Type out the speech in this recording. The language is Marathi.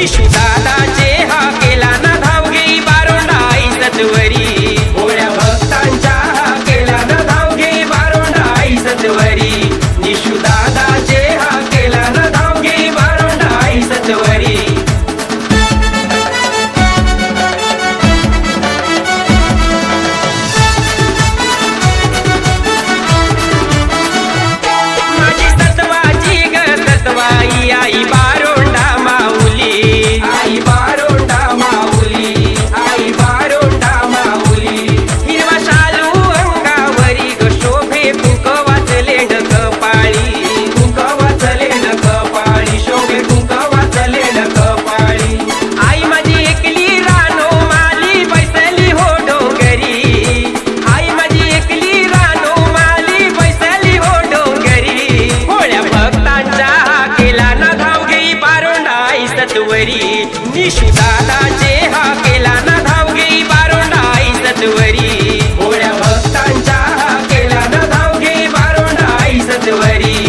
दादाचे हा केला ना धावघे बारोंडा आई सत्वरी भोळ्या भक्तांचा हा केला ना धावघे बारोंडा आई सत्वरी दादाचे हा केला ना धावघे बारोंडा आई सत्वरी माझी सत्वाची ग सत्वाई आई बारोंडा माऊली आई बारोंडा माऊली आई बारोंडा माऊली हिरवा शालू अंगावरी ग शोभे कुंक वाचले ढक पाळी कुंक वाचले ढक पाळी शोभे कुंक वाचले ढक पाळी आई माझी एकली रानो माली बैसली हो डोंगरी आई माझी एकली रानो माली बैसली हो डोंगरी भोळ्या भक्तांचा हा केला ना धावघे बारोंडा आई सत्वरी दादाचे हा केला ना धावघे बारोंडा आई सत्वरी भोळ्या भक्तांचा हा केला ना धावघे बारोंडा आई सत्वरी